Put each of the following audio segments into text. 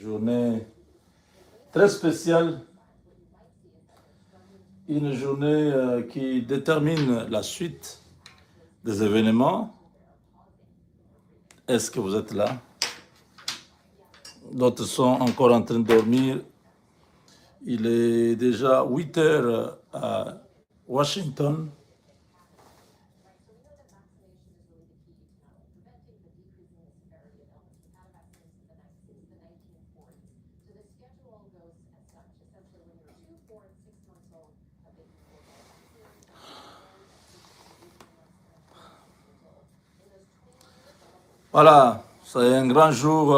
journée très spéciale, une journée qui détermine la suite des événements. Est-ce que vous êtes là? D'autres sont encore en train de dormir. Il est déjà 8 heures à Washington. Voilà, c'est un grand jour.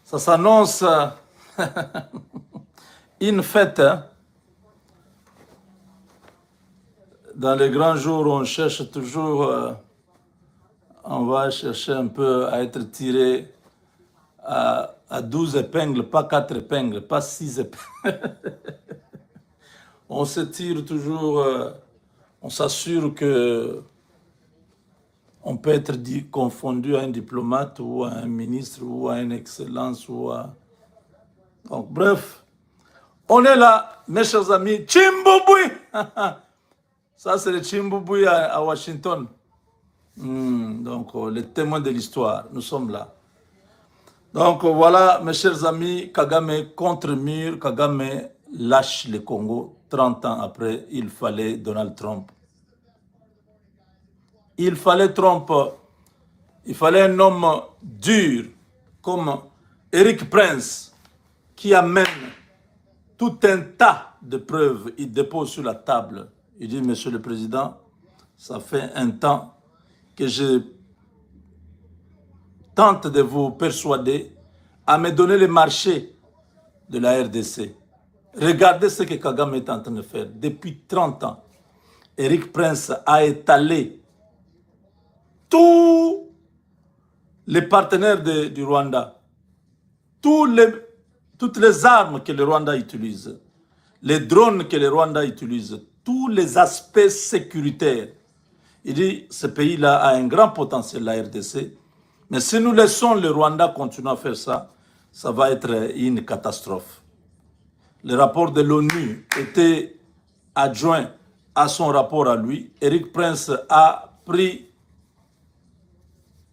Ça s'annonce une fête. Hein. Dans les grands jours, on cherche toujours, on va chercher un peu à être tiré à 12 épingles, pas 4 épingles, pas 6 épingles. On se tire toujours, on s'assure que on peut être confondu à un diplomate ou à un ministre ou à une excellence ou à... Donc, bref, on est là, mes chers amis. Chimboubouy. Ça, c'est le Chimboubouy à Washington. Donc, les témoins de l'histoire, nous sommes là. Donc, voilà, mes chers amis, Kagame contre mur, Kagame lâche le Congo. 30 ans après, il fallait Donald Trump. Il fallait Trump, il fallait un homme dur comme Eric Prince qui amène tout un tas de preuves. Il dépose sur la table. Il dit, Monsieur le Président, ça fait un temps que je tente de vous persuader à me donner le marché de la RDC. Regardez ce que Kagame est en train de faire. Depuis 30 ans, Eric Prince a étalé tous les partenaires du Rwanda, toutes les armes que le Rwanda utilise, les drones que le Rwanda utilise, tous les aspects sécuritaires. Il dit, ce pays-là a un grand potentiel, la RDC, mais si nous laissons le Rwanda continuer à faire ça, ça va être une catastrophe. Le rapport de l'ONU était adjoint à son rapport à lui. Eric Prince a pris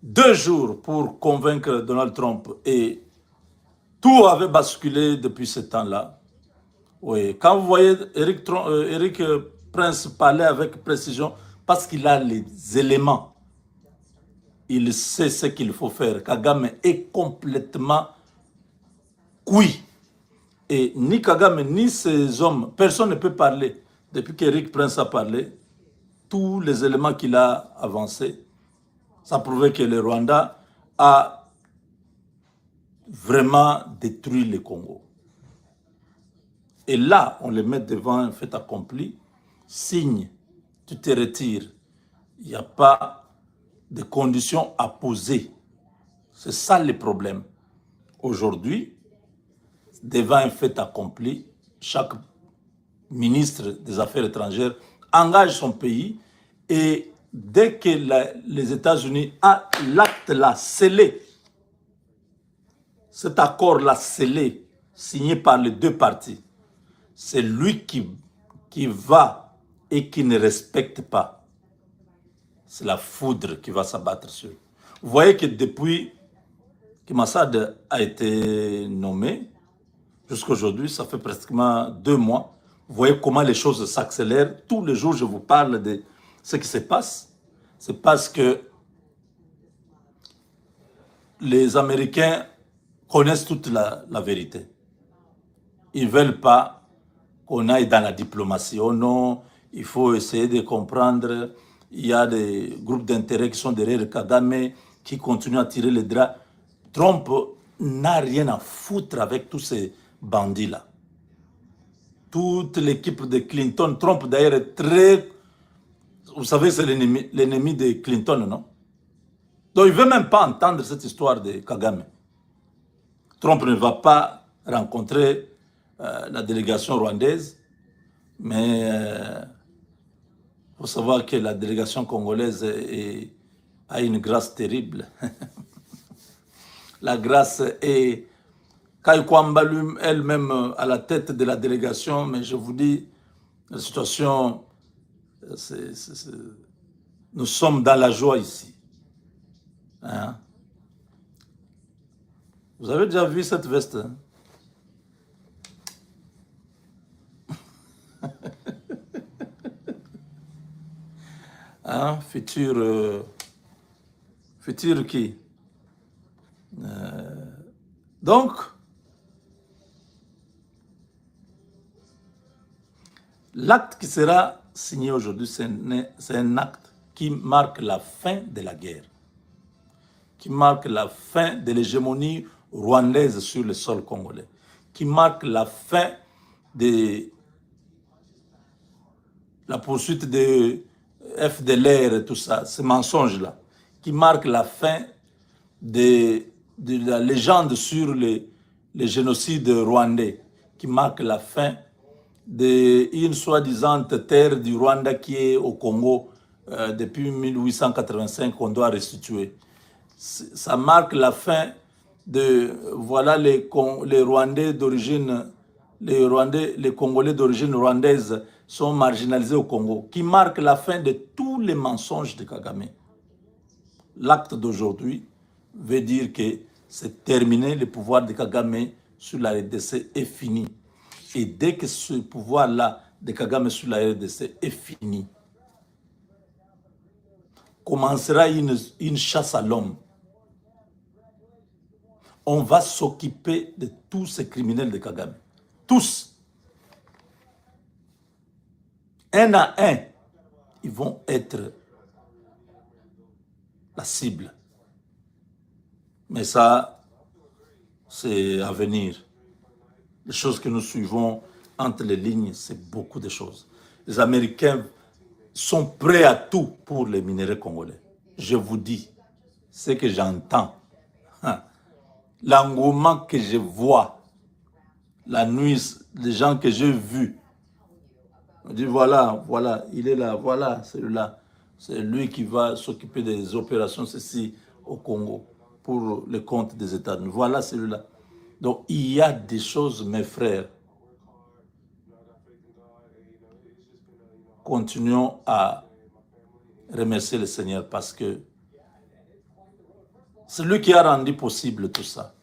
2 jours pour convaincre Donald Trump et tout avait basculé depuis ce temps-là. Oui, quand vous voyez Eric Prince parler avec précision, parce qu'il a les éléments, il sait ce qu'il faut faire. Kagame est complètement cuit. Et ni Kagame, ni ses hommes, personne ne peut parler. Depuis qu'Eric Prince a parlé, tous les éléments qu'il a avancés, ça prouvait que le Rwanda a vraiment détruit le Congo. Et là, on les met devant un fait accompli, signe, tu te retires. Il n'y a pas de conditions à poser. C'est ça le problème. Aujourd'hui, devant un fait accompli, chaque ministre des Affaires étrangères engage son pays et dès que les États-Unis ont l'acte là scellé, cet accord-là scellé, signé par les 2 parties, c'est lui qui va et qui ne respecte pas. C'est la foudre qui va s'abattre sur. Vous voyez que depuis que Massad a été nommé, jusqu'à aujourd'hui, ça fait pratiquement 2 mois, vous voyez comment les choses s'accélèrent. Tous les jours, je vous parle de ce qui se passe. C'est parce que les Américains connaissent toute la vérité. Ils ne veulent pas qu'on aille dans la diplomatie. Oh non, il faut essayer de comprendre. Il y a des groupes d'intérêt qui sont derrière Kagame, qui continuent à tirer les draps. Trump n'a rien à foutre avec tous ces bandits-là. Toute l'équipe de Clinton, Trump d'ailleurs est très... Vous savez, c'est l'ennemi de Clinton, non? Donc il ne veut même pas entendre cette histoire de Kagame. Trump ne va pas rencontrer la délégation rwandaise, mais il faut savoir que la délégation congolaise a une grâce terrible. La grâce est Kai Kwamba elle-même à la tête de la délégation, mais je vous dis, la situation, nous sommes dans la joie ici. Hein? Vous avez déjà vu cette veste? Hein? Futur qui? Donc, l'acte qui sera signé aujourd'hui, c'est un acte qui marque la fin de la guerre, qui marque la fin de l'hégémonie rwandaise sur le sol congolais, qui marque la fin de la poursuite de FDLR et tout ça, ces mensonges-là, qui marque la fin de la légende sur les génocides rwandais, qui marque la fin d'une soi-disant terre du Rwanda qui est au Congo depuis 1885 qu'on doit restituer. Ça marque la fin de, voilà, les Rwandais d'origine, les Congolais d'origine rwandaise sont marginalisés au Congo, qui marque la fin de tous les mensonges de Kagame. L'acte d'aujourd'hui veut dire que c'est terminé, le pouvoir de Kagame sur la RDC est fini. Et dès que ce pouvoir-là de Kagame sur la RDC est fini, commencera une chasse à l'homme. On va s'occuper de tous ces criminels de Kagame. Tous. Un à un, ils vont être la cible. Mais ça, c'est à venir. Les choses que nous suivons entre les lignes, c'est beaucoup de choses. Les Américains sont prêts à tout pour les minéraux congolais. Je vous dis, ce que j'entends, l'engouement que je vois, la nuit, les gens que j'ai vus, on dit voilà, il est là, voilà, celui-là. C'est lui qui va s'occuper des opérations ceci au Congo pour le compte des États-Unis. Voilà celui-là. Donc il y a des choses, mes frères. Continuons à remercier le Seigneur parce que c'est lui qui a rendu possible tout ça.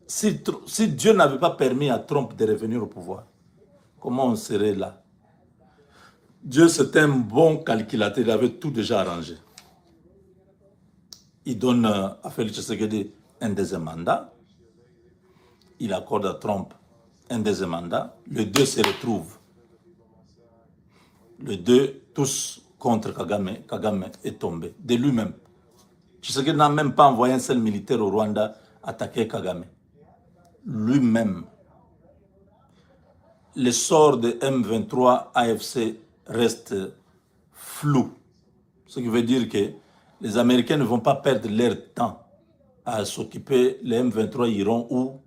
Si Dieu n'avait pas permis à Trump de revenir au pouvoir, comment on serait là? Dieu, c'est un bon calculateur, il avait tout déjà arrangé. Il donne à Félix Tshisekedi un deuxième mandat. Il accorde à Trump un deuxième mandat. Les deux se retrouvent. Les deux, tous contre Kagame. Kagame est tombé de lui-même. Tshisekedi n'a même pas envoyé un seul militaire au Rwanda attaquer Kagame. Lui-même. Le sort de M23 AFC reste flou. Ce qui veut dire que les Américains ne vont pas perdre leur temps à s'occuper. Les M23 iront où?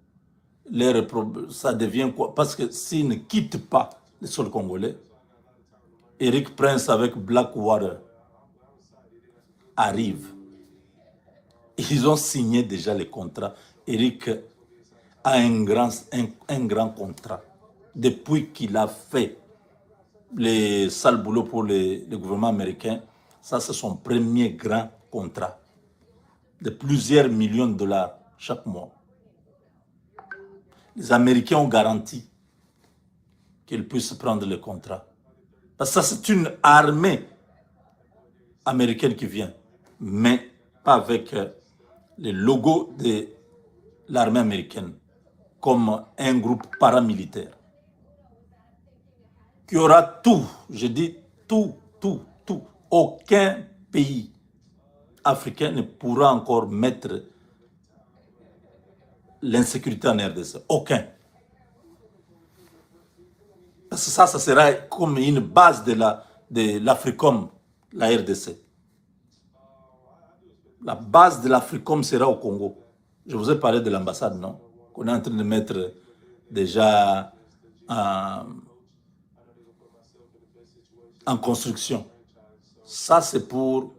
Ça devient quoi? Parce que s'ils ne quittent pas le sol congolais, Eric Prince avec Blackwater arrive. Ils ont signé déjà les contrats. Eric a un grand contrat. Depuis qu'il a fait les sales boulots pour le gouvernement américain, ça c'est son premier grand contrat de plusieurs millions de dollars chaque mois. Les Américains ont garanti qu'ils puissent prendre le contrat. Parce que ça c'est une armée américaine qui vient, mais pas avec le logo de l'armée américaine, comme un groupe paramilitaire qui aura tout, je dis tout. Aucun pays africain ne pourra encore mettre l'insécurité en RDC. Aucun. Parce que ça sera comme une base de l'Africom, la RDC. La base de l'Africom sera au Congo. Je vous ai parlé de l'ambassade, non? Qu'on est en train de mettre déjà en construction. Ça, c'est pour